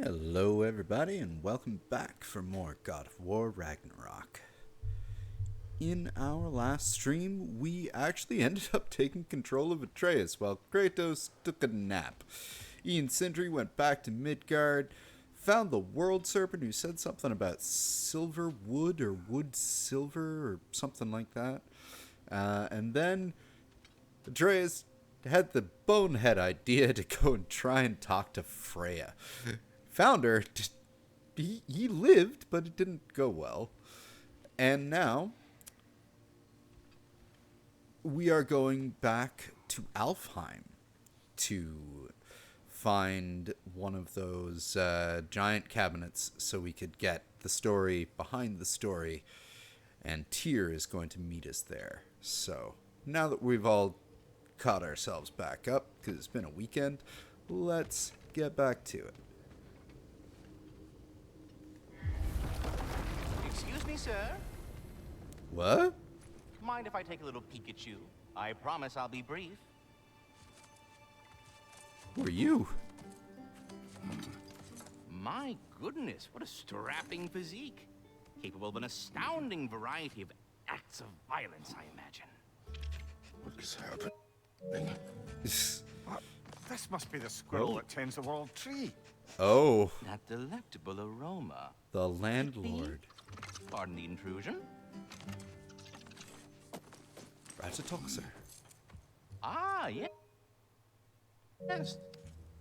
Hello everybody and welcome back for more God of War Ragnarok. In our last stream, we actually ended up taking control of Atreus while Kratos took a nap. Ian Sindri went back to Midgard, found the World Serpent who said something about silver wood or wood silver or something like that. And then Atreus had the bonehead idea to go and try and talk to Freya. Found her. He lived, but it didn't go well. And now we are going back to Alfheim to find one of those giant cabinets so we could get the story behind the story. And Tyr is going to meet us there. So now that we've all caught ourselves back up, because it's been a weekend, let's get back to it. Excuse me, sir. What? Mind if I take a little peek at you? I promise I'll be brief. Who are you? My goodness, what a strapping physique. Capable of an astounding variety of acts of violence, I imagine. What is happening? This must be the squirrel that tends the world tree. Oh, That delectable aroma. the landlord. Pardon the intrusion. Ratatoxer. Ah, yes. Yes.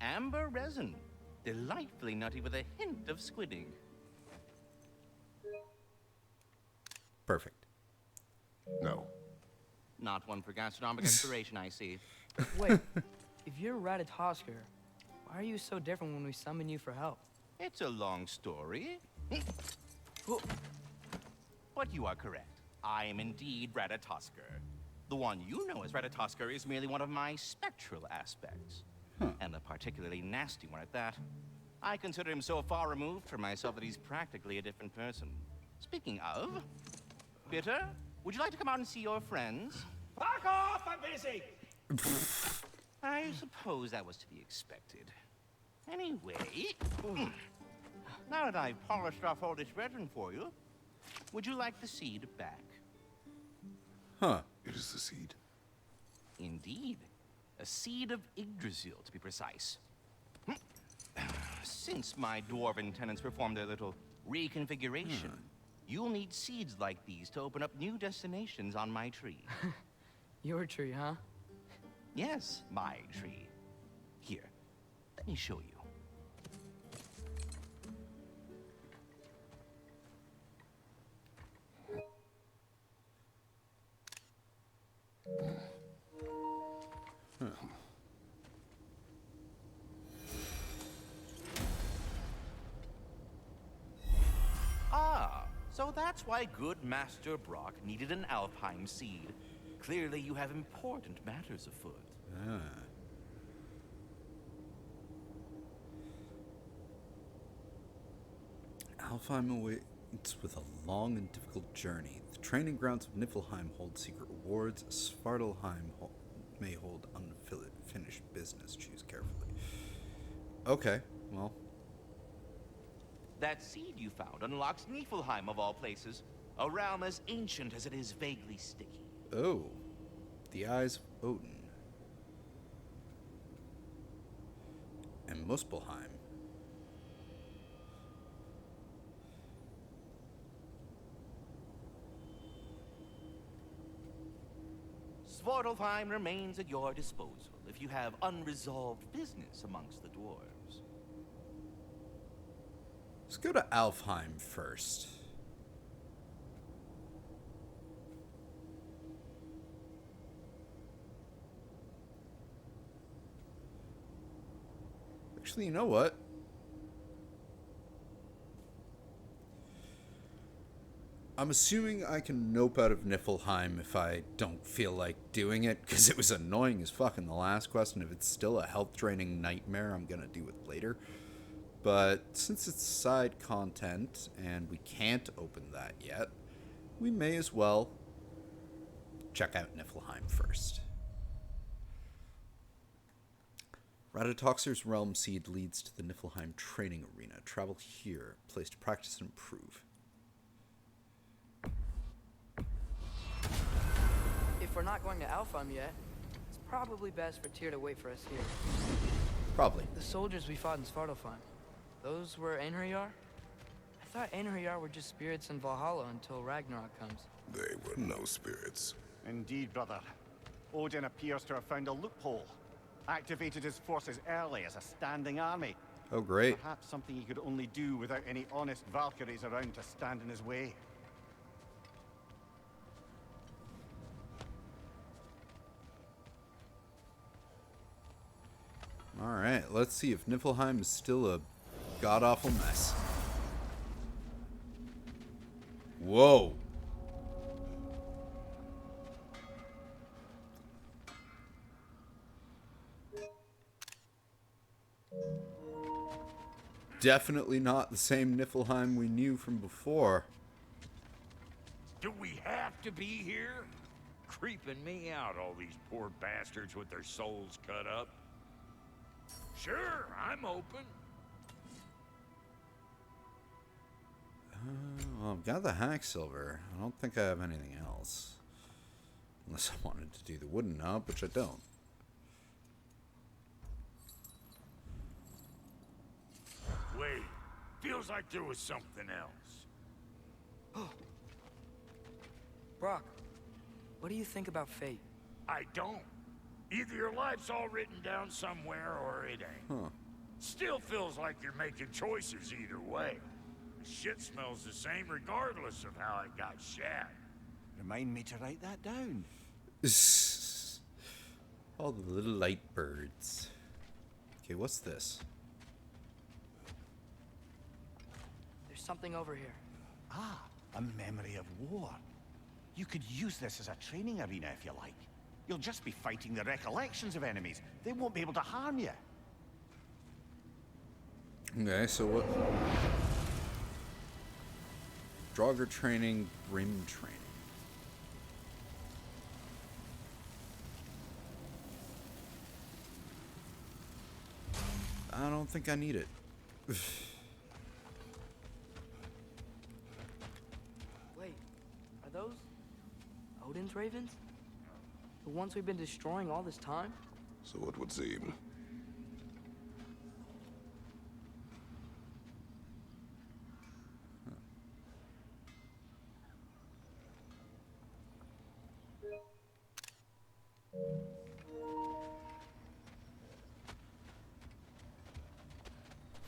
Amber resin. Delightfully nutty with a hint of squidding. Perfect. No. Not one for gastronomic exploration, I see. Wait, if you're Ratatosker, why are you so different when we summon you for help? It's a long story. But you are correct. I am indeed Ratatosker. The one you know as Ratatosker is merely one of my spectral aspects. And a particularly nasty one at that. I consider him so far removed from myself that he's practically a different person. Speaking of, Bitter, would you like to come out and see your friends? Back off! I'm busy! I suppose that was to be expected. Anyway, now that I've polished off all this resin for you, would you like the seed back? Huh. It is the seed. Indeed. A seed of Yggdrasil, to be precise. Since my dwarven tenants performed their little reconfiguration, you'll need seeds like these to open up new destinations on my tree. Your tree, huh? Yes, my tree. Here, let me show you. Ah, so that's why good Master Brock needed an Alfheim seed. Clearly you have important matters afoot. Alfheim awaits with a long and difficult journey. The training grounds of Niflheim hold secret rewards. Svartalheim may hold unfinished business. Choose carefully. Okay, well. That seed you found unlocks Niflheim of all places, a realm as ancient as it is vaguely sticky. Oh. The Eyes of Odin. And Muspelheim. Svartalfheim remains at your disposal if you have unresolved business amongst the dwarves. Let's go to Alfheim first. Actually, you know what? I'm assuming I can nope out of Niflheim if I don't feel like doing it, because it was annoying as fuck in the last quest, and if it's still a health draining nightmare, I'm gonna do it later. But since it's side content, and we can't open that yet, we may as well check out Niflheim first. Ratatoxer's realm seed leads to the Niflheim training arena. Travel here, place to practice and improve. If we're not going to Alfheim yet, it's probably best for Tyr to wait for us here. Probably. The soldiers we fought in Svartalfheim, those were Einherjar? I thought Einherjar were just spirits in Valhalla until Ragnarok comes. They were no spirits. Indeed, brother. Odin appears to have found a loophole. Activated his forces early as a standing army. Oh, great. Perhaps something he could only do without any honest Valkyries around to stand in his way. Alright, let's see if Niflheim is still a god-awful mess. Whoa. Definitely not the same Niflheim we knew from before. Do we have to be here? Creeping me out, all these poor bastards with their souls cut up. Sure, I'm open. Well, I've got the hack silver. I don't think I have anything else. Unless I wanted to do the wooden knob, which I don't. Wait, feels like there was something else. Brock, what do you think about fate? I don't. Either your life's all written down somewhere or it ain't. Huh. Still feels like you're making choices either way. The shit smells the same regardless of how it got shat. Remind me to write that down. All the little light birds. Okay, what's this? There's something over here. Ah, a memory of war. You could use this as a training arena if you like. You'll just be fighting the recollections of enemies. They won't be able to harm you. Okay, so what? Draugr training, Brim training. I don't think I need it. Wait, are those Odin's ravens? The ones we've been destroying all this time? So it would seem.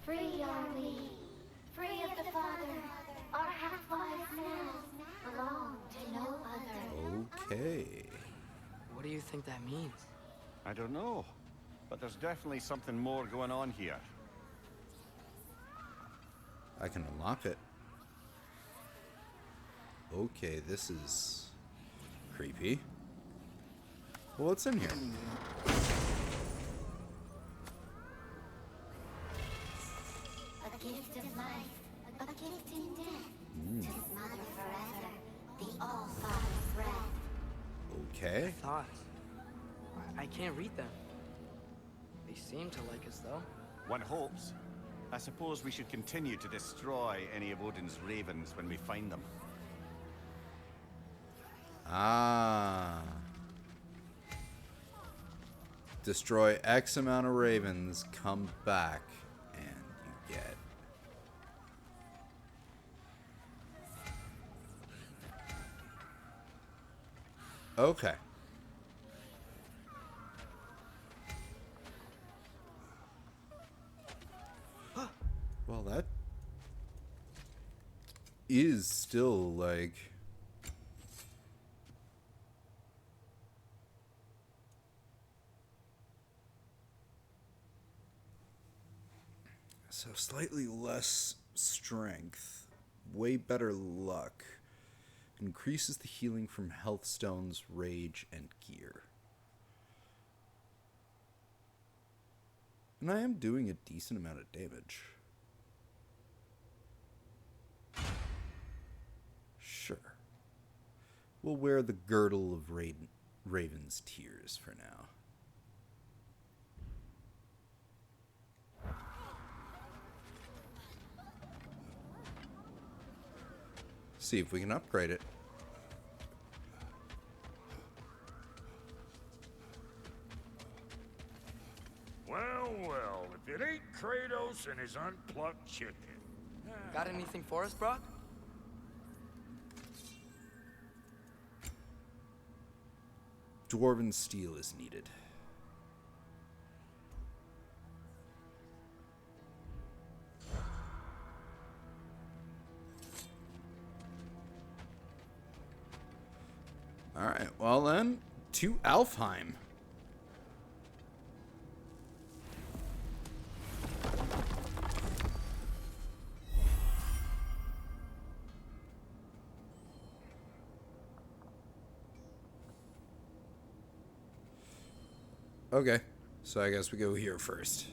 Free are we, free of the Father. Our half-lives now belong to no other. Okay. What do you think that means? I don't know, but there's definitely something more going on here. I can unlock it. Okay, this is creepy. Well, what's in here? A gift of life, a gift in death. To smother forever the All-Father's breath. Okay. Thoughts. I can't read them. They seem to like us, though. One hopes. I suppose we should continue to destroy any of Odin's ravens when we find them. Ah. Destroy X amount of ravens, come back, and you get... Okay. Well, that is still like... So slightly less strength, way better luck, increases the healing from health stones, rage, and gear. And I am doing a decent amount of damage. Sure. We'll wear the girdle of Raven's tears for now. See if we can upgrade it. Well, if it ain't Kratos and his unplucked chicken. Got anything for us, Brock? Dwarven steel is needed. Alright, well then, to Alfheim. Okay, so I guess we go here first.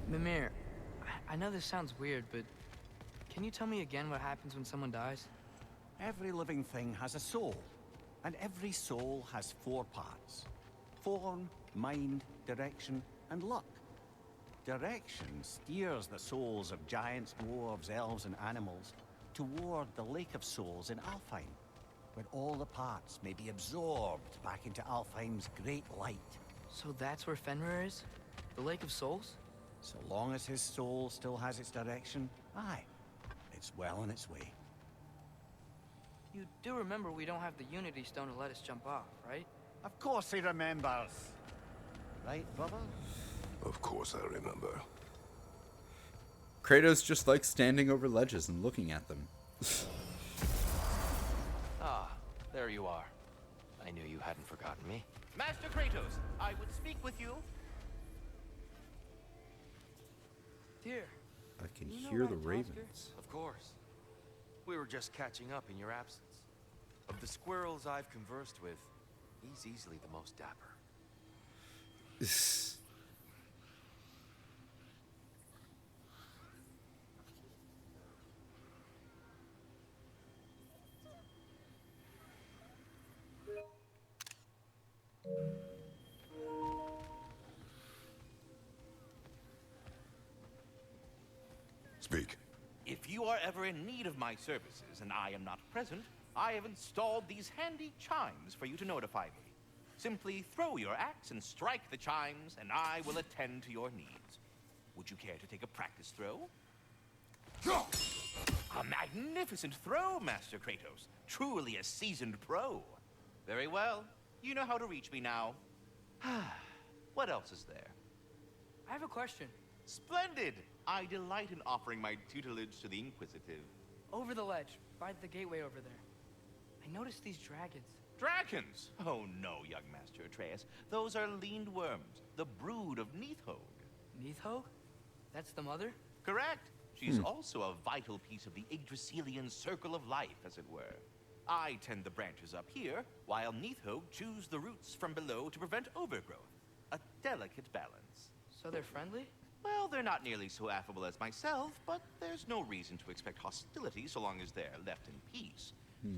Mimir, I know this sounds weird, but can you tell me again what happens when someone dies? Every living thing has a soul, and every soul has 4 parts. Form, mind, direction, and luck. Direction steers the souls of giants, dwarves, elves, and animals toward the Lake of Souls in Alfheim, where all the parts may be absorbed back into Alfheim's great light. So that's where Fenrir is? The Lake of Souls? So long as his soul still has its direction, aye, it's well on its way. You do remember we don't have the Unity Stone to let us jump off, right? Of course he remembers. Right, brother? Of course I remember. Kratos just likes standing over ledges and looking at them. Ah, there you are. I knew you hadn't forgotten me. Master Kratos, I would speak with you. Dear. I can You know hear the Ratatoskr? ravens. Of course. We were just catching up in your absence. Of the squirrels I've conversed with, he's easily the most dapper. Speak. If you are ever in need of my services and I am not present, I have installed these handy chimes for you to notify me. Simply throw your axe and strike the chimes, and I will attend to your needs. Would you care to take a practice throw? A magnificent throw, Master Kratos. Truly a seasoned pro. Very well. You know how to reach me now. What else is there? I have a question. Splendid! I delight in offering my tutelage to the inquisitive. Over the ledge, by the gateway over there. I noticed these dragons. Dragons? Oh no, young Master Atreus. Those are leaned worms, the brood of Neathog. Neathog? That's the mother? Correct. She's also a vital piece of the Yggdrasilian circle of life, as it were. I tend the branches up here, while Neathog chews the roots from below to prevent overgrowth. A delicate balance. So they're friendly? Well, they're not nearly so affable as myself, but there's no reason to expect hostility so long as they're left in peace.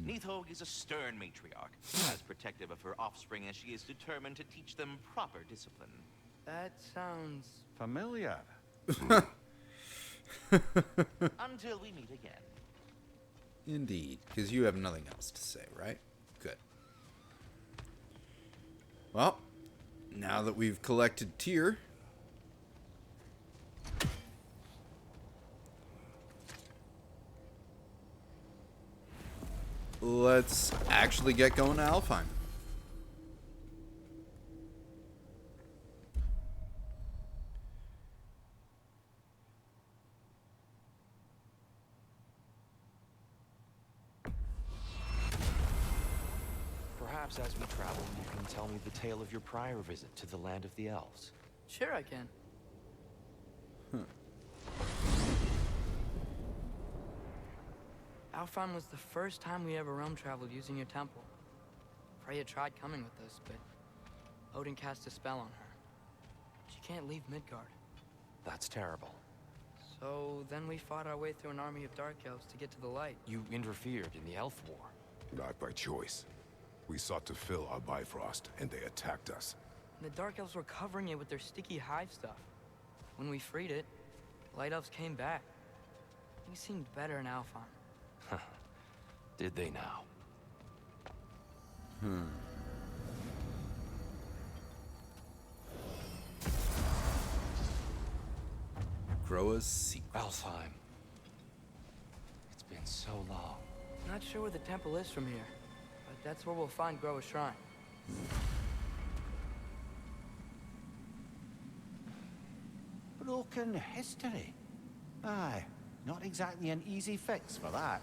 Neathog is a stern matriarch, as protective of her offspring as she is determined to teach them proper discipline. That sounds... Familiar. Until we meet again. Indeed, because you have nothing else to say, right? Good. Well, now that we've collected Tyr, let's actually get going to Alfheim. Perhaps as we travel, you can tell me the tale of your prior visit to the land of the elves. Sure I can. Alfheim was the first time we ever realm traveled using your temple. Freya tried coming with us, but Odin cast a spell on her. She can't leave Midgard. That's terrible. So then we fought our way through an army of dark elves to get to the light. You interfered in the elf war. Not by choice. We sought to fill our Bifrost, and they attacked us. And the Dark Elves were covering it with their sticky hive stuff. When we freed it, Light Elves came back. Things seemed better in Alfheim. Did they now? Groa's secret. Alfheim. It's been so long. Not sure where the temple is from here, but that's where we'll find Groa's shrine. Broken history. Aye, not exactly an easy fix for that.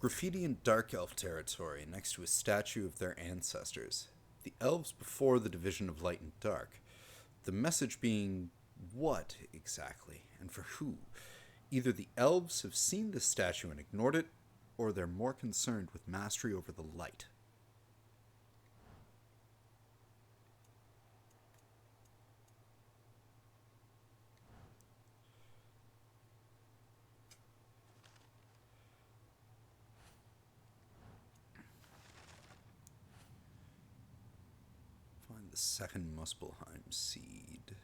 Graffiti in Dark Elf territory next to a statue of their ancestors. The elves before the division of light and dark. The message being what exactly, and for who? Either the elves have seen the statue and ignored it, or they're more concerned with mastery over the light. Find the second Muspelheim seed.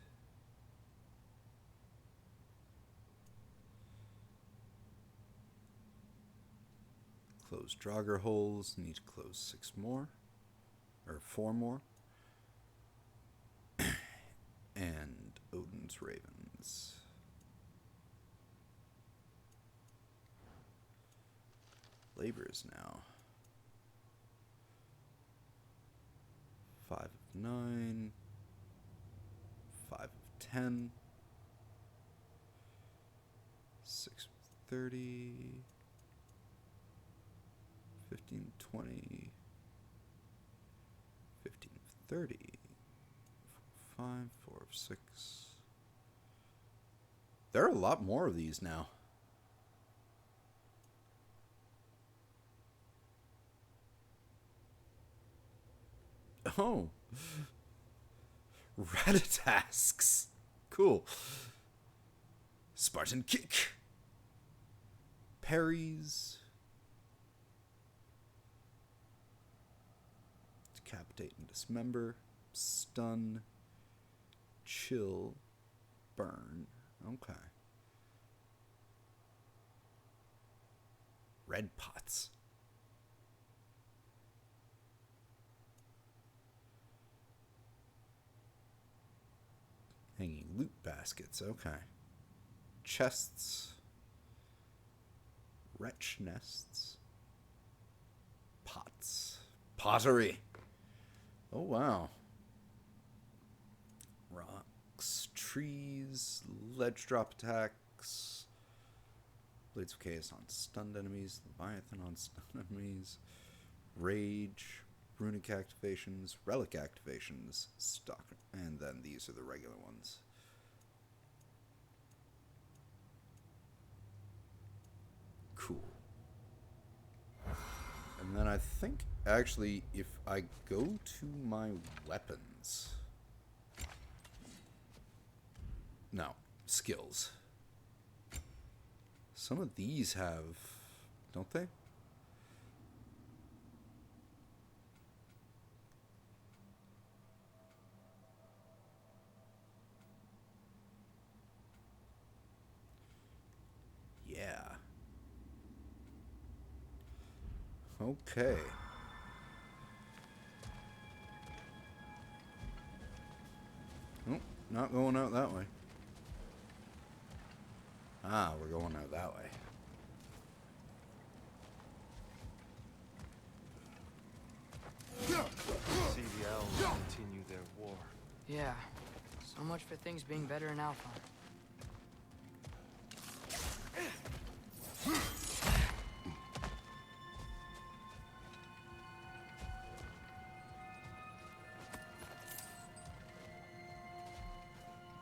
Close Draugr holes. Need to close 6 more. Or 4 more. And Odin's Ravens. Labors now. 5 of 9. 5 of 10. 6 of 30. 15, 20, 15 of 30, 4 of 5, 4 of 6. There are a lot more of these now. Oh. Ratatasks. Cool. Spartan kick. Parries. Decapitate and dismember, stun, chill, burn. Okay. Red pots. Hanging loot baskets. Okay. Chests. Wretch nests. Pots. Pottery. Oh, wow. Rocks, trees, ledge drop attacks, Blades of Chaos on stunned enemies, Leviathan on stunned enemies, Rage, Runic activations, Relic activations, stock, and then these are the regular ones. Cool. And then I think, actually, if I go to my weapons... No, skills. Some of these have... Don't they? Yeah. Okay. Nope, not going out that way. Ah, we're going out that way. See the elves continue their war. Yeah, so much for things being better in Alfheim.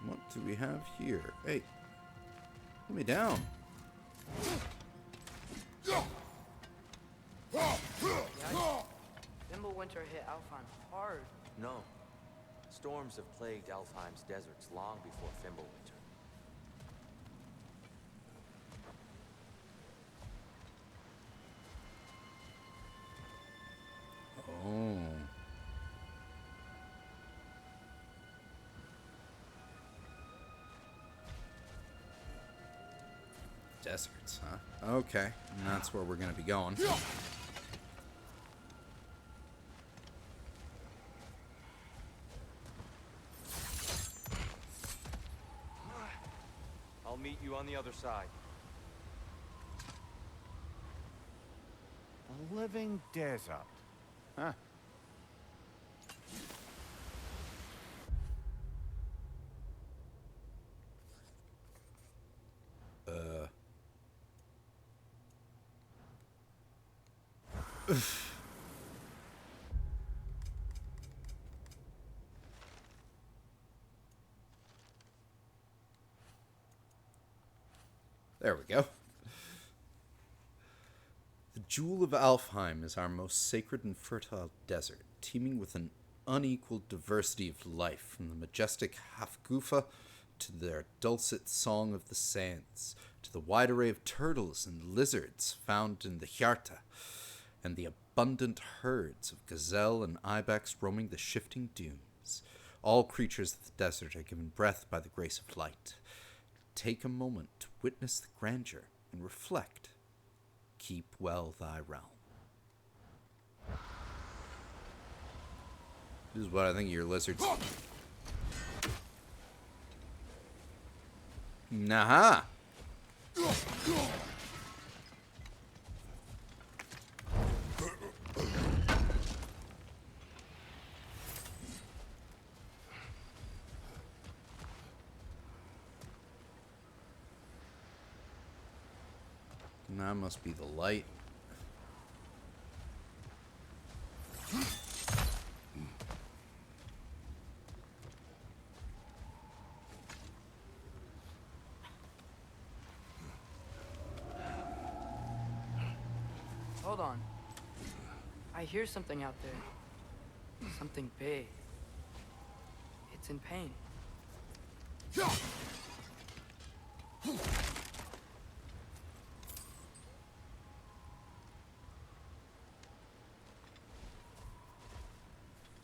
What do we have here? Hey, put me down. Winter hit Alfheim hard. No. Storms have plagued Alfheim's deserts long before Fimbulwinter. Deserts, huh? Okay, and that's where we're gonna be going. I'll meet you on the other side. A living desert. Huh. There we go. The Jewel of Alfheim is our most sacred and fertile desert, teeming with an unequaled diversity of life, from the majestic Hafgufa to their dulcet song of the sands, to the wide array of turtles and lizards found in the Hjarta, and the abundant herds of gazelle and ibex roaming the shifting dunes. All creatures of the desert are given breath by the grace of light. Take a moment to witness the grandeur and reflect. Keep well thy realm. This is what I think of your lizards. Naha! That must be the light. Hold on. I hear something out there. Something big. It's in pain.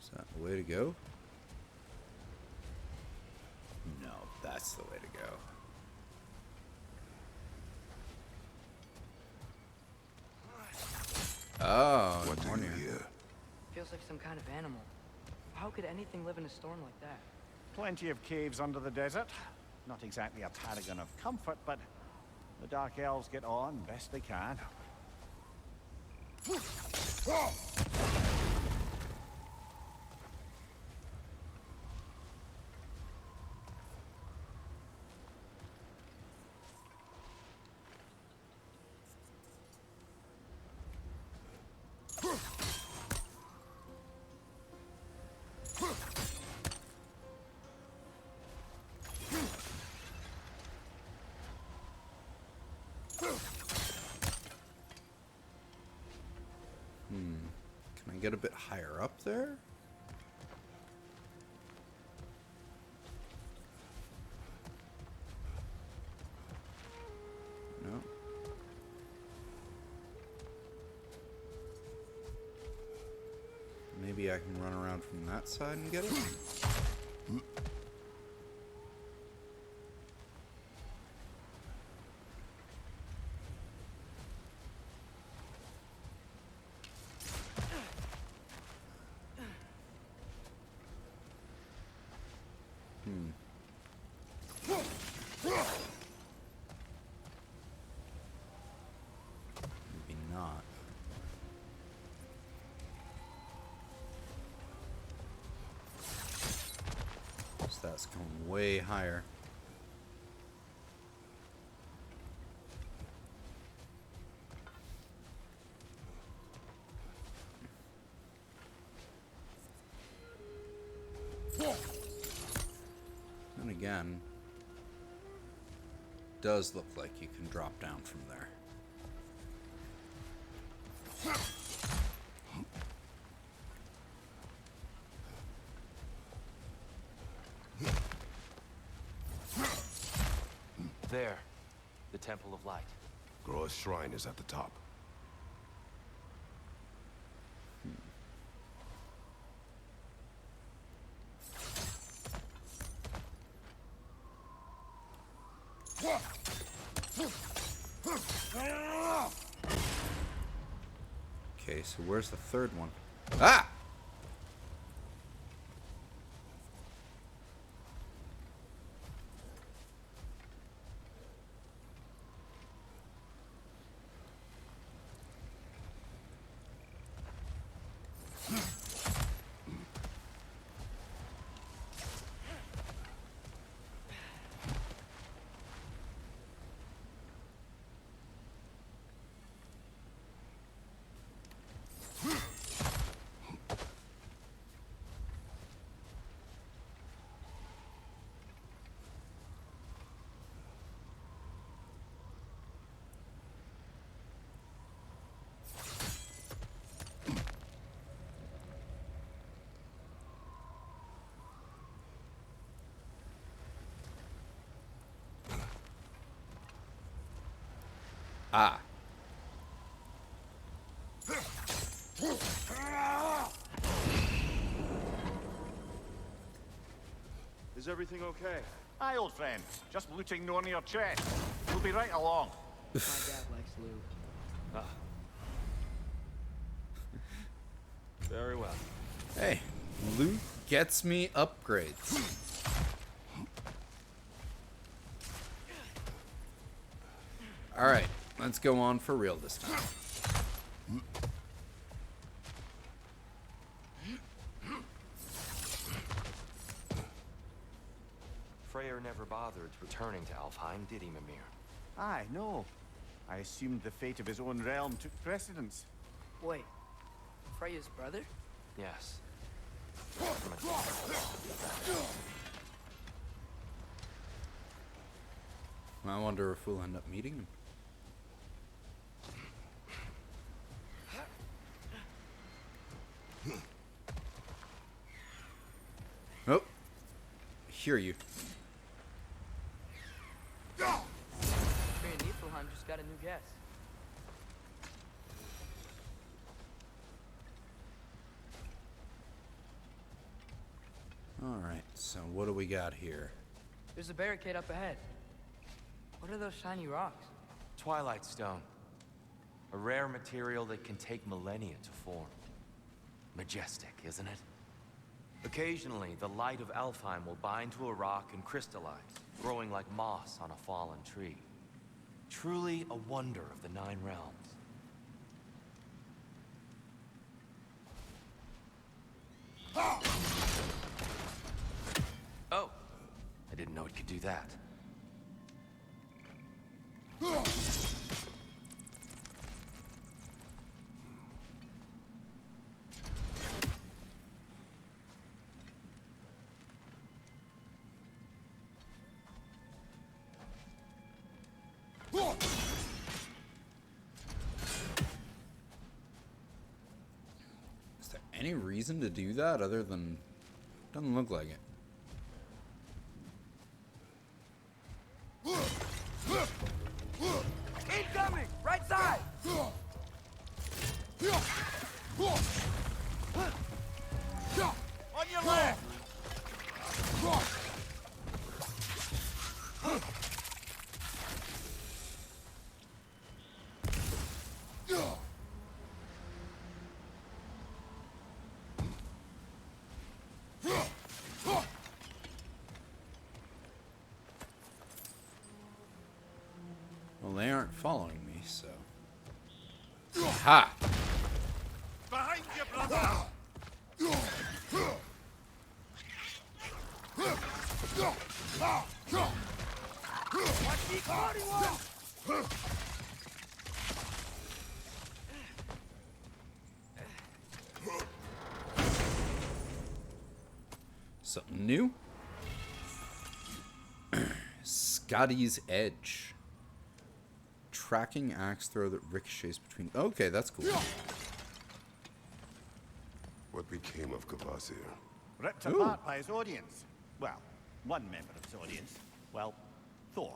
Is that the way to go? No, that's the way to go. Oh, What do you morning. hear? Feels like some kind of animal. How could anything live in a storm like that? Plenty of caves under the desert. Not exactly a paragon of comfort, but the Dark Elves get on best they can. Can I get a bit higher up there? No. Maybe I can run around from that side and get it? Maybe not. So that's going way higher. And again, does look like you can drop down from there. There. The Temple of Light. Groa's shrine is at the top. Okay, so where's the third one? Ah! Ah. Is everything okay? Hi, old friend. Just looting no on your chest. We'll be right along. My dad likes lube. Ah. Very well. Hey, loot gets me upgrades. Alright, let's go on for real this time. Freyr never bothered returning to Alfheim, did he, Mimir? Aye, no. I assumed the fate of his own realm took precedence. Wait, Freya's brother? Yes. I wonder if we'll end up meeting him. Oh, I hear you. Freya Niflheim just got a new guest. Alright, so what do we got here? There's a barricade up ahead. What are those shiny rocks? Twilight Stone. A rare material that can take millennia to form. Majestic, isn't it? Occasionally, the light of Alfheim will bind to a rock and crystallize, growing like moss on a fallen tree. Truly a wonder of the Nine Realms. Oh, I didn't know it could do that. Is there any reason to do that other than... Doesn't look like it. Incoming! Right side! On your left! Well, they aren't following me, so... Ha! Behind you, brother! Something new? Scotty's Edge. Tracking axe throw that ricochets between... Okay, that's cool. What became of Kvasir? Ripped apart by his audience. Well, one member of his audience. Well, Thor.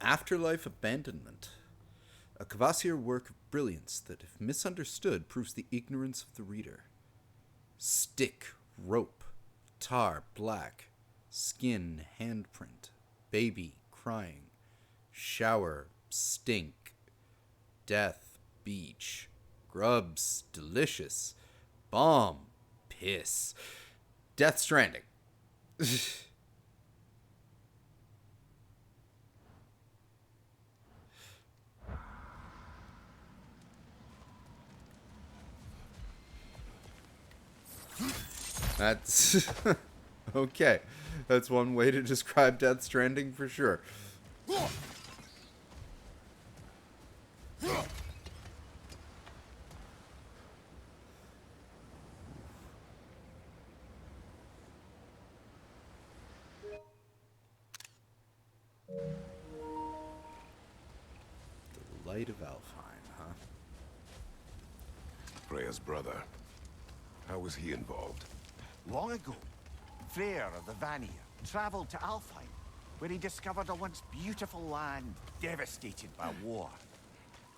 Afterlife Abandonment. A Kvasir work of brilliance that, if misunderstood, proves the ignorance of the reader. Stick, rope, tar, black, skin, handprint, baby, crying. Shower, stink. Death, beach. Grubs, delicious. Bomb, piss. Death Stranding. That's okay. That's one way to describe Death Stranding for sure. The Light of Alfheim, huh? Freya's brother. How was he involved? Long ago, Freyr of the Vanir traveled to Alfheim, where he discovered a once beautiful land devastated by war.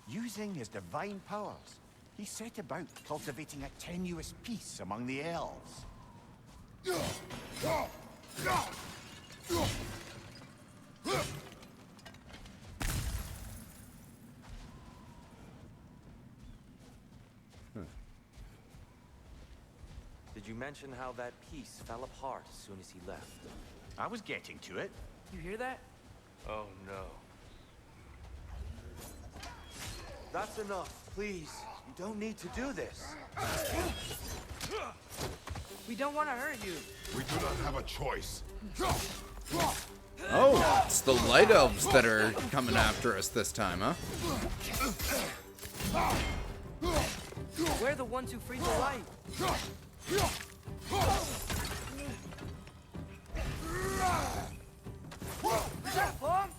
Using his divine powers, he set about cultivating a tenuous peace among the elves. Did you mention how that piece fell apart as soon as he left? I was getting to it. You hear that? Oh no. That's enough, please. You don't need to do this. We don't want to hurt you. We do not have a choice. Oh, it's the Light Elves that are coming after us this time, huh? We're the ones who freed the light. Is that Plum?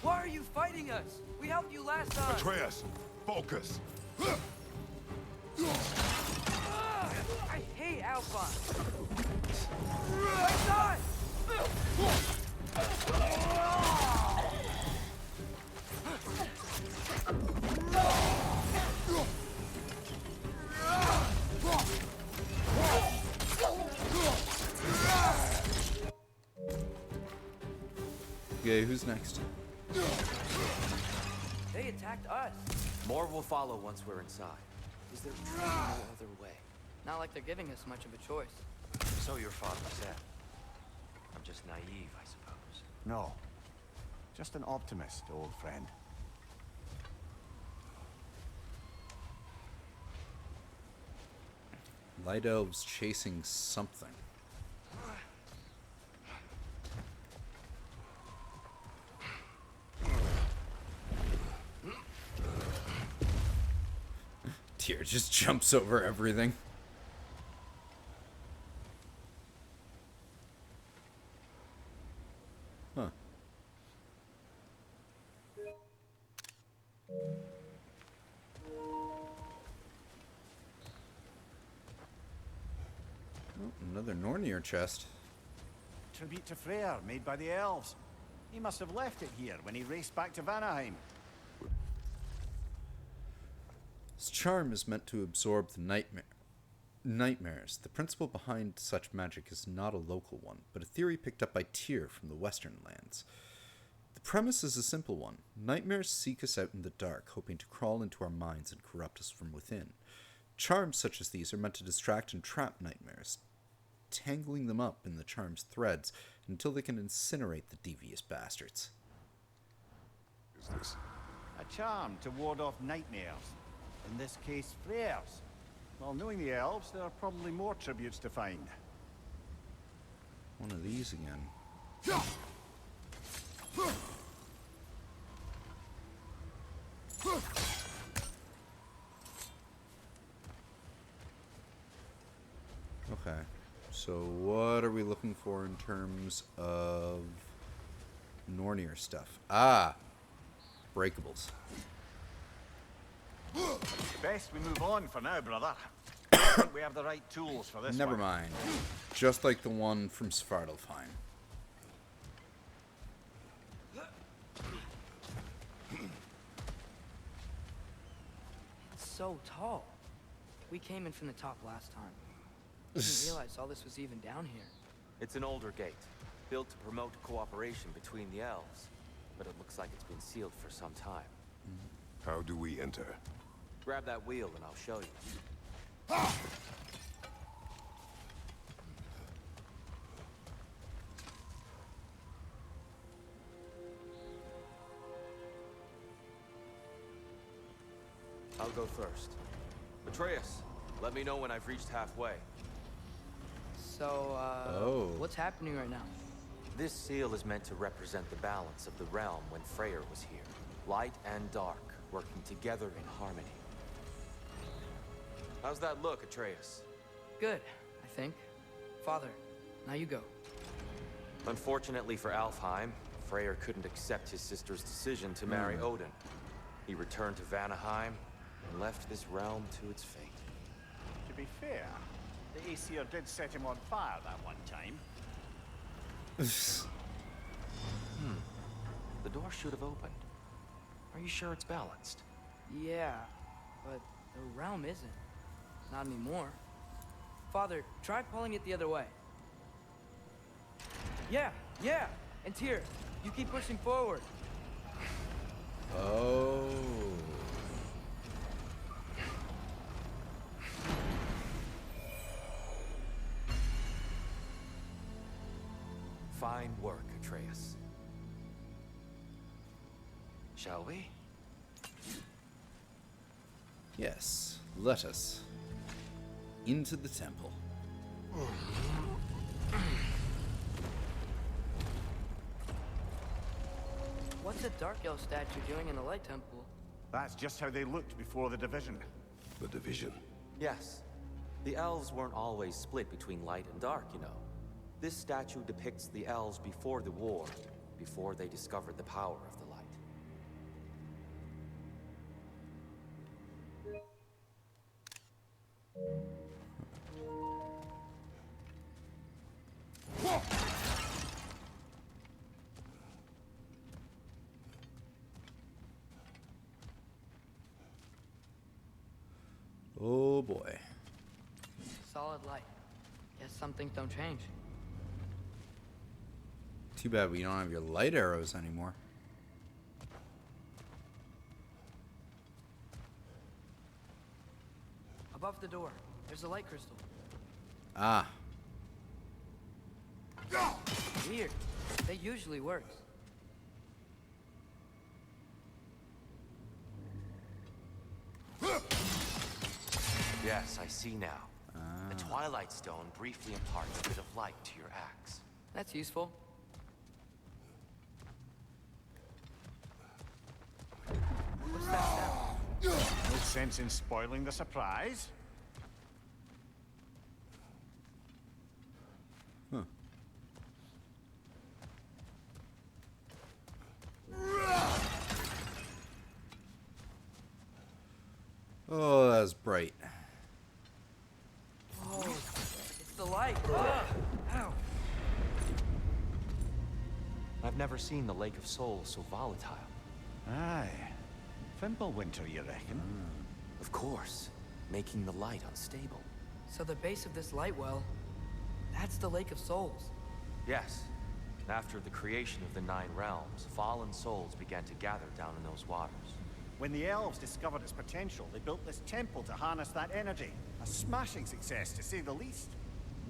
Why are you fighting us? We helped you last time. Atreus, focus. I hate Alpha. My son! Okay, who's next? They attacked us. More will follow once we're inside. Is there truly no other way? Not like they're giving us much of a choice. So your father said. I'm just naive, I suppose. No, just an optimist, old friend. Light Elves chasing something. Tyr just jumps over everything. Huh. Oh, another Nornir chest. Tribute to Freyr, made by the elves. He must have left it here when he raced back to Vanaheim. This charm is meant to absorb the nightmares. The principle behind such magic is not a local one, but a theory picked up by Tyr from the Western lands. The premise is a simple one. Nightmares seek us out in the dark, hoping to crawl into our minds and corrupt us from within. Charms such as these are meant to distract and trap nightmares, tangling them up in the charm's threads until they can incinerate the devious bastards. Is this? A charm to ward off nightmares. In this case, Freyr's. Well, knowing the elves, there are probably more tributes to find. One of these again. Okay, so what are we looking for in terms of Nornir stuff? Ah, breakables. Best we move on for now, brother. I think we have the right tools for this Never one. mind. Just like the one from Svartalfheim. It's so tall. We came in from the top last time. I didn't realize all this was even down here. It's an older gate. built to promote cooperation between the elves, but it looks like it's been sealed for some time. How do we enter? Grab that wheel and I'll show you. I'll go first. Atreus, let me know when I've reached halfway. So, Oh. what's happening right now? This seal is meant to represent the balance of the realm when Freyr was here. Light and dark, working together in harmony. How's that look, Atreus? Good, I think. Father, now you go. Unfortunately for Alfheim, Freyr couldn't accept his sister's decision to marry Odin. He returned to Vanaheim and left this realm to its fate. To be fair, the Aesir did set him on fire that one time. The door should have opened. Are you sure it's balanced? Yeah, but the realm isn't. Not anymore. Father, try pulling it the other way. Yeah, and Tyr, you keep pushing forward. Oh. Fine work, Atreus. Shall we? Yes, let us into the temple. What's a Dark Elf statue doing in the Light Temple? That's just how they looked before the division. The division. Yes. The elves weren't always split between light and dark, you know. This statue depicts the elves before the war, before they discovered the power of the light. Oh boy. Solid light. Guess some things don't change. Too bad we don't have your light arrows anymore. Above the door, there's a light crystal. Ah. Weird. That usually works. Yes, I see now. The Twilight Stone briefly imparts a bit of light to your axe. That's useful. What's that sound? No sense in spoiling the surprise. Huh. Oh, that's bright. Oh, it's the light. Ow. I've never seen the Lake of Souls so volatile. Aye. Fimbulwinter, you reckon? Of course, making the light unstable. So the base of this light well, that's the Lake of Souls. Yes. After the creation of the Nine Realms, fallen souls began to gather down in those waters. When the elves discovered its potential, they built this temple to harness that energy. A smashing success, to say the least.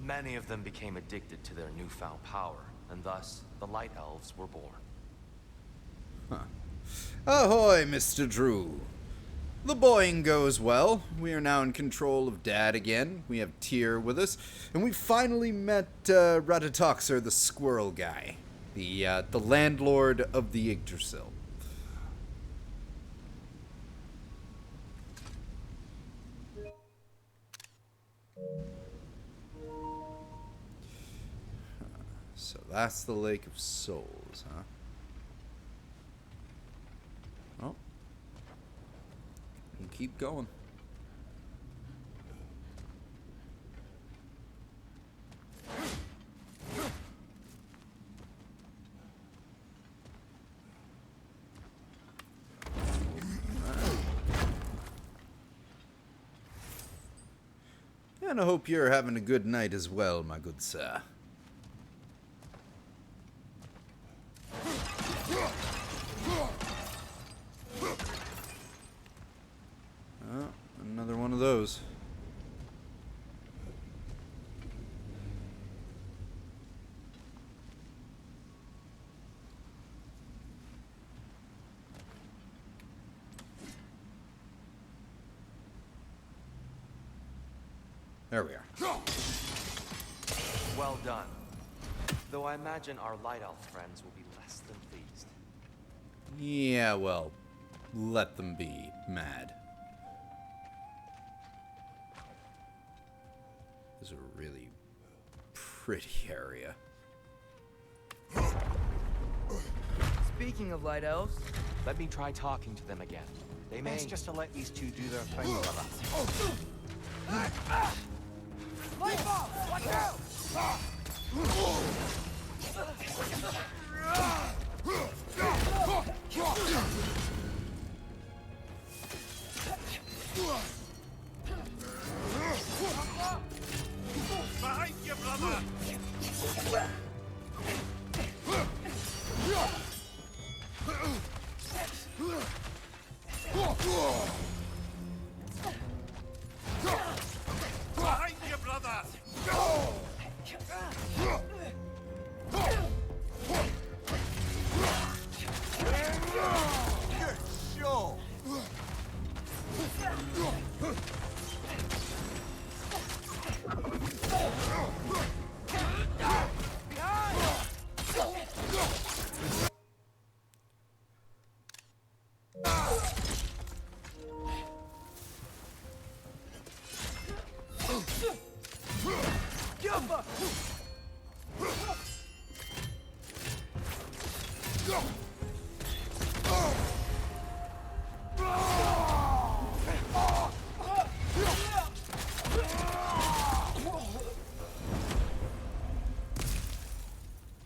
Many of them became addicted to their newfound power, and thus, the Light Elves were born. Ahoy, Mr. Drew. The boying goes well. We are now in control of Dad again. We have Tyr with us. And we finally met Ratatoxer, the squirrel guy. The landlord of the Yggdrasil. So that's the Lake of Souls, huh? Oh. And keep going. And I hope you're having a good night as well, my good sir. those. There we are. Well done. Though I imagine our Light Elf friends will be less than pleased. Yeah, well, let them be mad. This is a really pretty area. Speaking of light elves, Let me try talking to them again. They may... Best just to let these two do their thing, brother. light bulb! Watch out! Behind you, brother! Behind you, brother! Good show!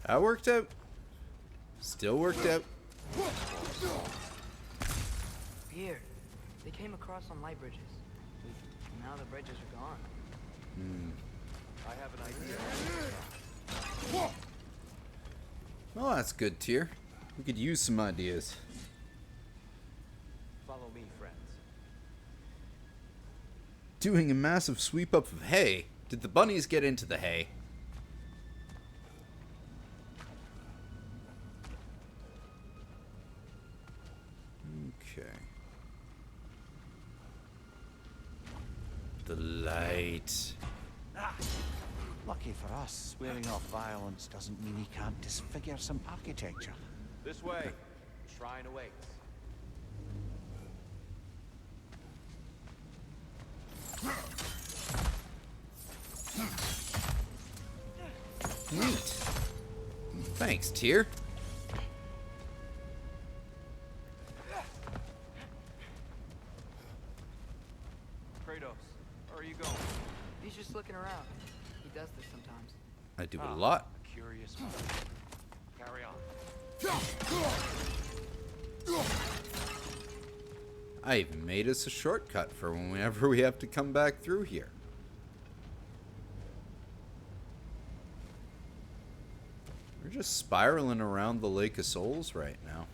That worked out. Still worked out. Here, they came across on light bridges. Now the bridges are gone. I have an idea. Well, that's good, Tyr. We could use some ideas. Follow me, friends. Doing a massive sweep up of hay. Did the bunnies get into the hay? Okay. The light. Lucky for us, swearing off violence doesn't mean he can't disfigure some architecture. This way. Shrine awaits. Neat. Thanks, Tyr. Kratos, where are you going? He's just looking around. He does this sometimes. I do a lot. A curious man. Carry on. I even made us a shortcut for whenever we have to come back through here. We're just spiraling around the Lake of Souls right now.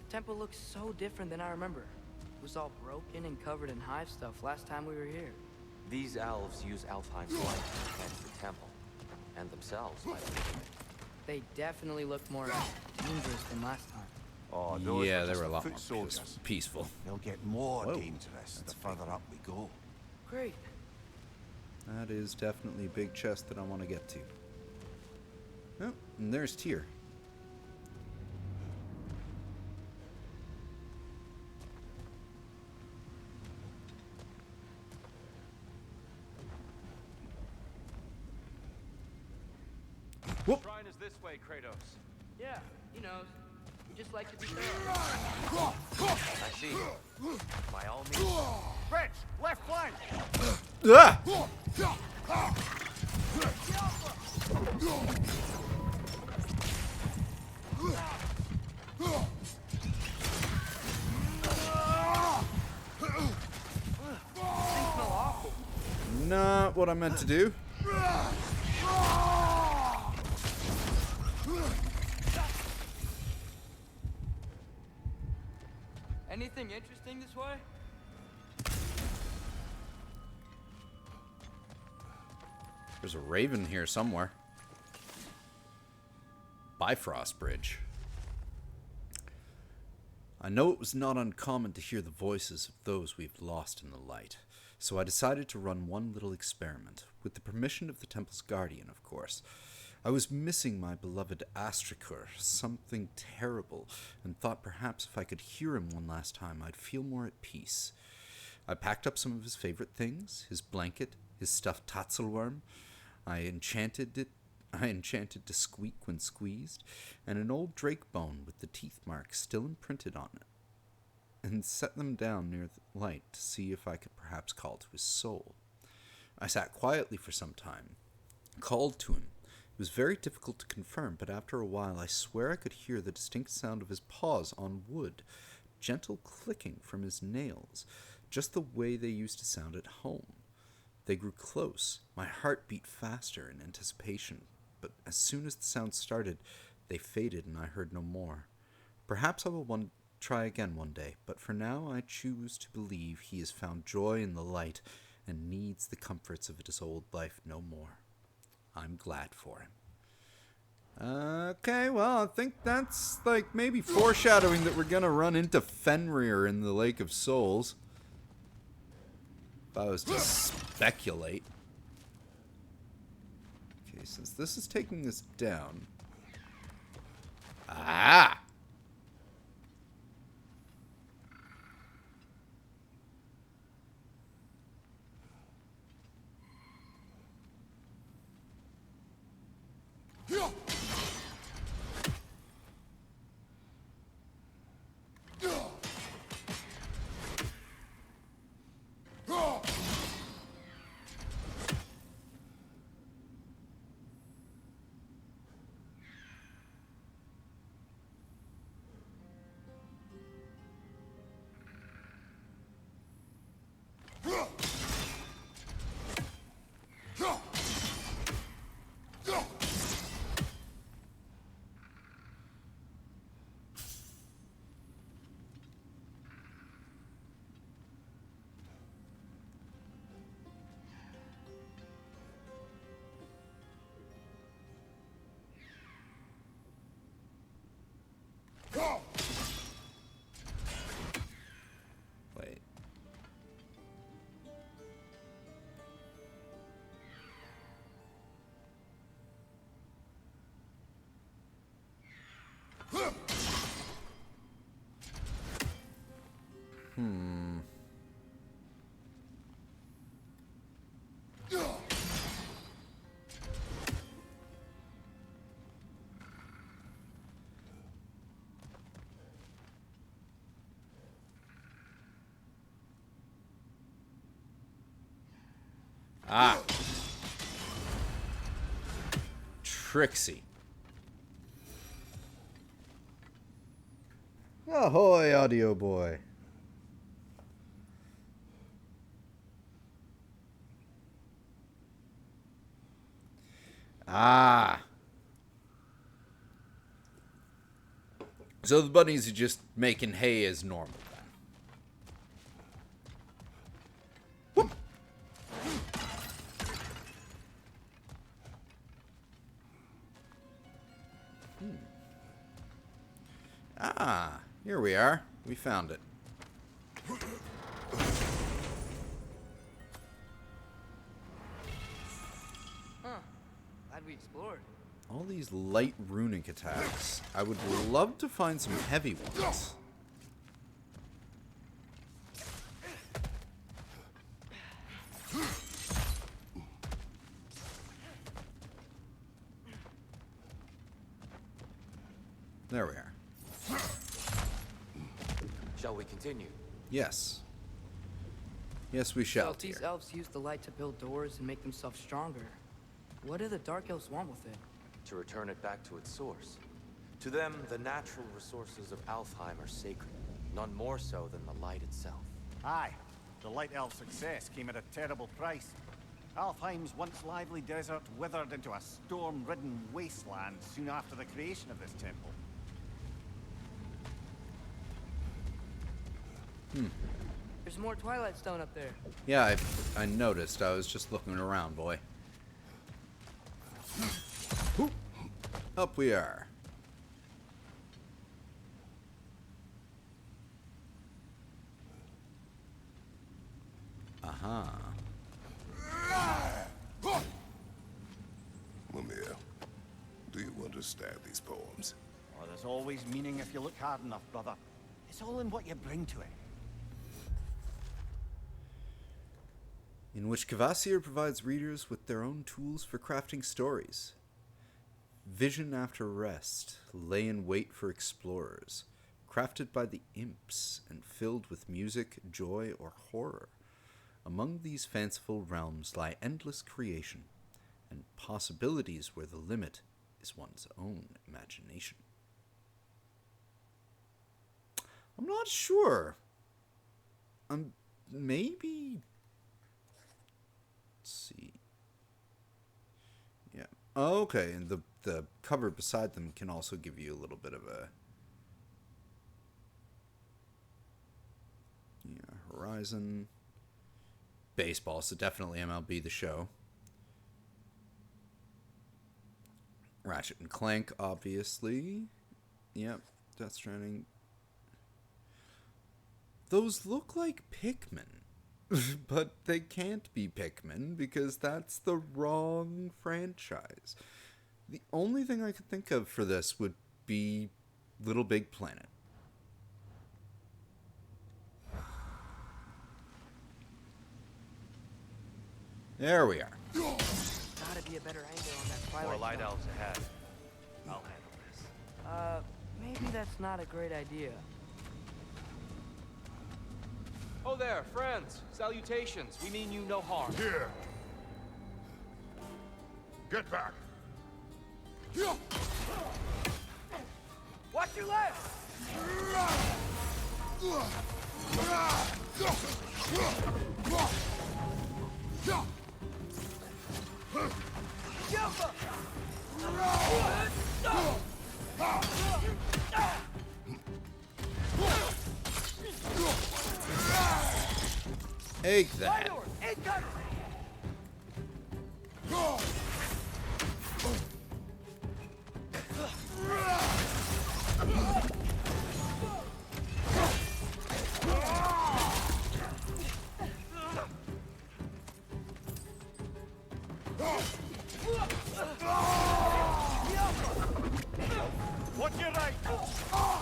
The temple looks so different than I remember. It was all broken and covered in hive stuff last time we were here. These elves use Alfheim's light to defend the temple. And themselves, by the look of it. They definitely look more dangerous than last time. Oh, those Yeah, were they just were a lot foot more soldiers. peaceful. They'll get more Whoa, dangerous the further up we go. Great. That is definitely a big chest that I want to get to. Oh, and there's Tyr. Whoop. Shrine is this way, Kratos. Yeah, he knows. We just like to be fair. I see. By all means. Rich, left flank! Ah! Things smell awful. Not what I meant to do. Anything interesting this way? There's a raven here somewhere. Bifrost Bridge. I know it was not uncommon to hear the voices of those we've lost in the light, so I decided to run one little experiment, with the permission of the temple's guardian, of course. I was missing my beloved Astrakur, something terrible, and thought perhaps if I could hear him one last time, I'd feel more at peace. I packed up some of his favorite things, his blanket, his stuffed tatzelworm. I enchanted to squeak when squeezed, and an old drake bone with the teeth marks still imprinted on it, and set them down near the light to see if I could perhaps call to his soul. I sat quietly for some time, called to him. It was very difficult to confirm, but after a while I swear I could hear the distinct sound of his paws on wood, gentle clicking from his nails, just the way they used to sound at home. They grew close. My heart beat faster in anticipation, but as soon as the sound started, they faded and I heard no more. Perhaps I will try again one day, but for now I choose to believe he has found joy in the light and needs the comforts of his old life no more. I'm glad for him. Okay, well, I think that's like maybe foreshadowing that we're gonna run into Fenrir in the Lake of Souls. If I was to speculate. Okay, since this is taking us down. Ah! Wait. Ah. Trixie. Ahoy, audio boy. Ah. So the bunnies are just making hay as normal then. Whoop. Ah, here we are. We found it. Huh. Glad we explored. All these light runic attacks. I would love to find some heavy ones. There we are. Shall we continue? Yes. Yes, we shall. So these elves use the light to build doors and make themselves stronger. What do the Dark Elves want with it? To return it back to its source. To them, the natural resources of Alfheim are sacred, none more so than the light itself. Aye, the Light Elf success came at a terrible price. Alfheim's once lively desert withered into a storm-ridden wasteland soon after the creation of this temple. There's more Twilight Stone up there. Yeah, I noticed. I was just looking around, boy. Whoop. Up we are. Aha. Mimir, do you understand these poems? Oh, there's always meaning if you look hard enough, brother. It's all in what you bring to it. In which Kvasir provides readers with their own tools for crafting stories. Vision after rest lay in wait for explorers, crafted by the imps and filled with music, joy, or horror. Among these fanciful realms lie endless creation, and possibilities where the limit is one's own imagination. I'm not sure. Maybe... Let's see. Yeah. Oh, okay, and the cover beside them can also give you a little bit of a... Yeah, Horizon... Baseball, so definitely MLB The Show. Ratchet and Clank, obviously. Yep, Death Stranding. Those look like Pikmin. But they can't be Pikmin because that's the wrong franchise. The only thing I could think of for this would be Little Big Planet. There we are. Gotta be a better angle on that Twilight More light Stone. elves ahead. I'll handle this. Maybe that's not a great idea. Oh there, friends. Salutations. We mean you no harm. Here! Get back! Watch your left! Take that.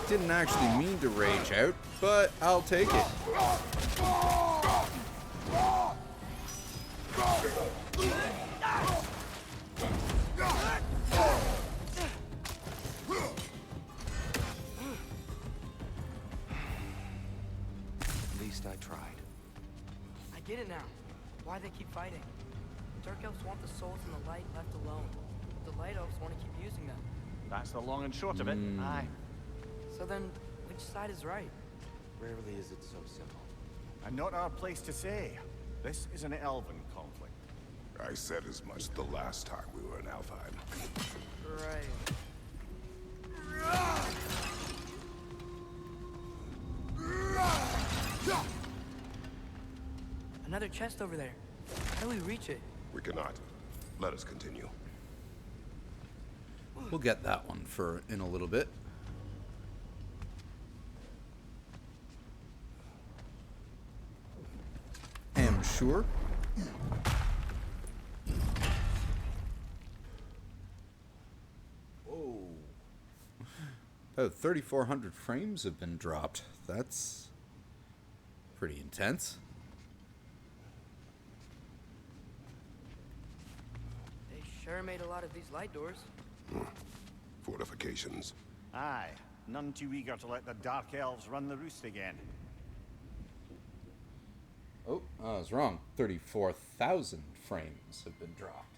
Didn't actually mean to rage out, but I'll take it. At least I tried. I get it now. Why they keep fighting. The Dark Elves want the souls in the light left alone. The Light Elves want to keep using them. That's the long and short of it. Aye. So then, which side is right? Rarely is it so simple. And not our place to say. This is an elven conflict. I said as much the last time we were in Alfheim. Right. Another chest over there. How do we reach it? We cannot. Let us continue. We'll get that one in a little bit. Am sure. Whoa. About 3,400 frames have been dropped. That's pretty intense. They sure made a lot of these light doors. Fortifications. Aye. None too eager to let the Dark Elves run the roost again. Oh, I was wrong. 34,000 frames have been dropped.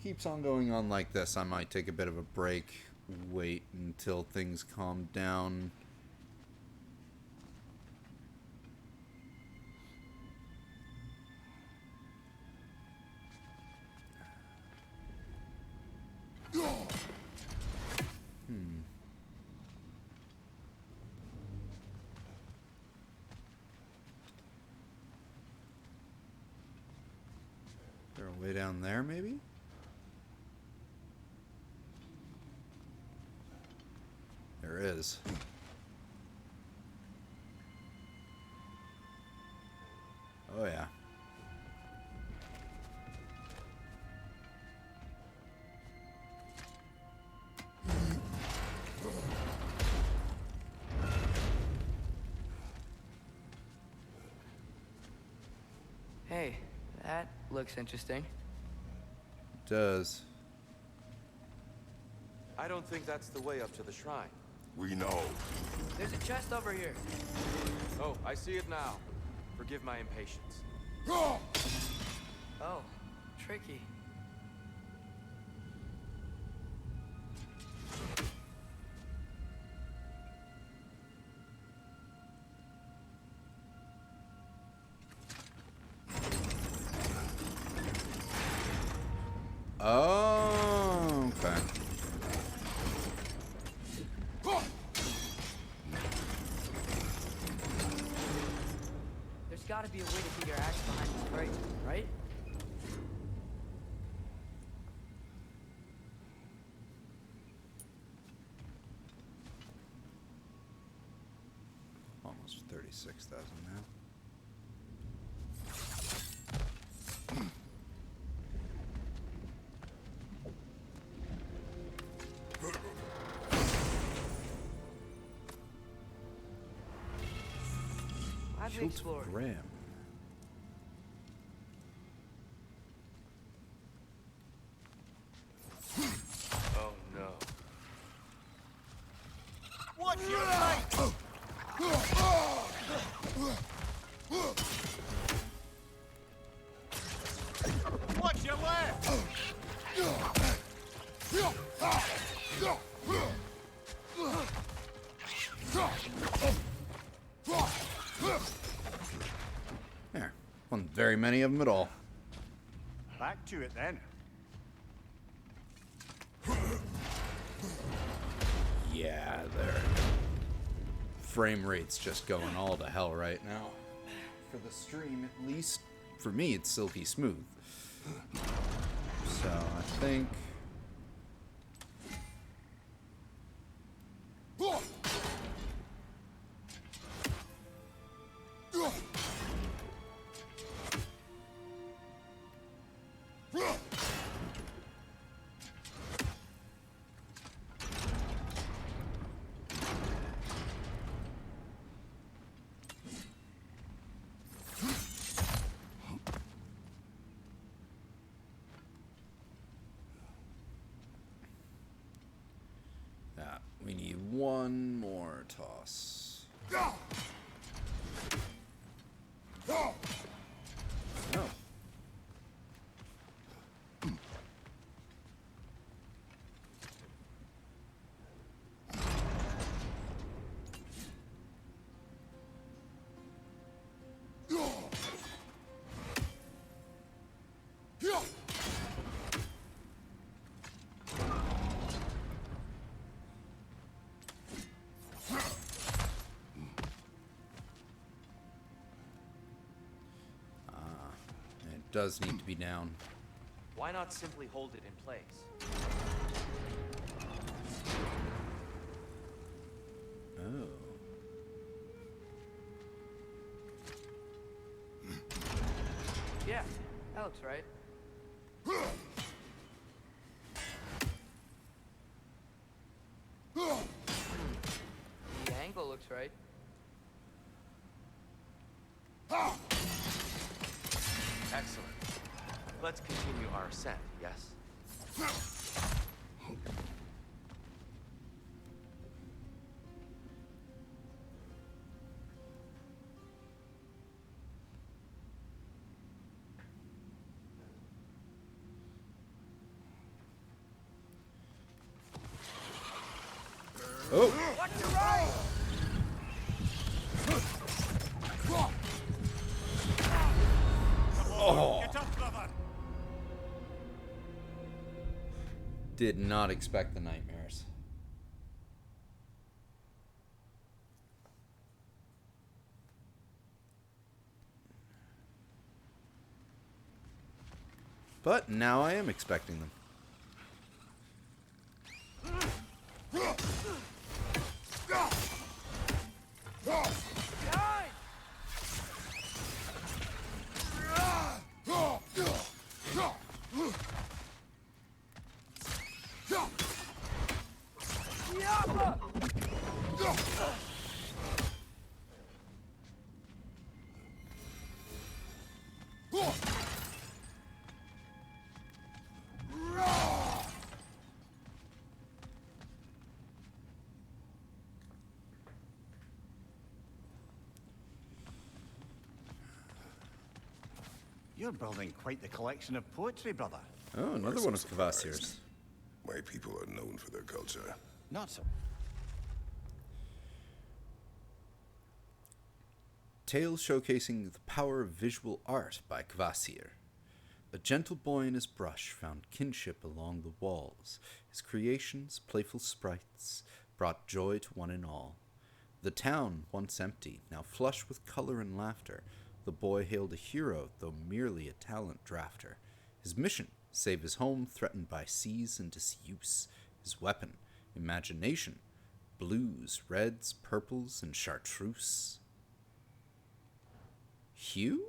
Keeps on going on like this. I might take a bit of a break, wait until things calm down. Way down there, maybe? There is. Oh, yeah. Hey, that looks interesting. It does. I don't think that's the way up to the shrine. We know. There's a chest over here. Oh, I see it now. Forgive my impatience. Oh, tricky. Oh, okay. There's gotta be a way to get your axe behind this crate, right? Almost 36,000 now. I've Hilt explored. Graham. Oh no. Watch your right! Watch your left! There. Wasn't very many of them at all. Back to it then. Yeah, there. Frame rate's just going all to hell right now. For the stream, at least for me, it's silky smooth. So I think. We need one more toss. Oh. Does need to be down. Why not simply hold it in place? Oh. Yeah, that looks right. The angle looks right. Excellent. Let's continue our ascent, yes? Oh! Watch your right! Oh! Get up, brother! Did not expect the nightmares. But now I am expecting them. You're building quite the collection of poetry, brother. Oh, another one of Kvasir's. My people are known for their culture. Not so. Tales showcasing the power of visual art by Kvasir. A gentle boy and his brush found kinship along the walls. His creations, playful sprites, brought joy to one and all. The town, once empty, now flush with color and laughter. The boy hailed a hero, though merely a talent drafter. His mission, save his home threatened by seas and disuse. His weapon, imagination, blues, reds, purples, and chartreuse. Hue?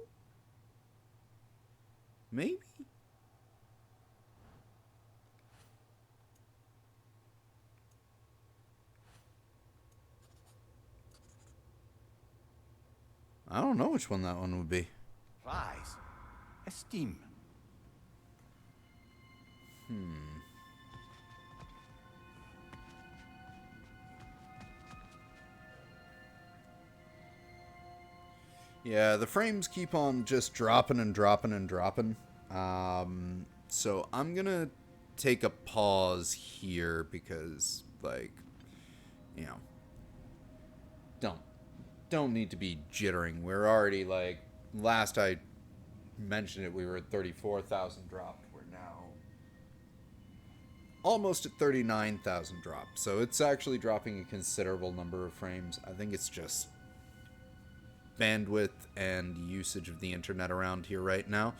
Maybe? I don't know which one that one would be. Rise. Esteem. Yeah, the frames keep on just dropping and dropping and dropping. So I'm gonna take a pause here because, like, you know, don't need to be jittering. We're already, like, last I mentioned it, we were at 34,000 dropped. We're now almost at 39,000 dropped. So it's actually dropping a considerable number of frames. I think it's just bandwidth and usage of the internet around here right now.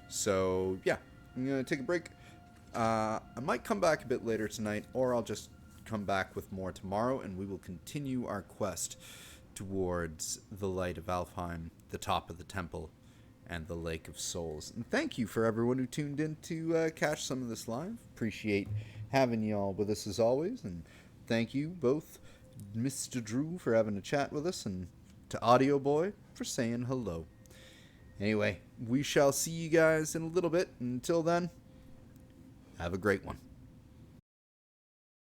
So yeah, I'm gonna take a break. I might come back a bit later tonight, or I'll just come back with more tomorrow, and we will continue our quest towards the light of Alfheim, the top of the temple, and the Lake of Souls. And thank you for everyone who tuned in to catch some of this live. Appreciate having y'all with us as always, and thank you both, Mr. Drew, for having a chat with us, and to Audio Boy for saying hello. Anyway, we shall see you guys in a little bit. Until then, have a great one.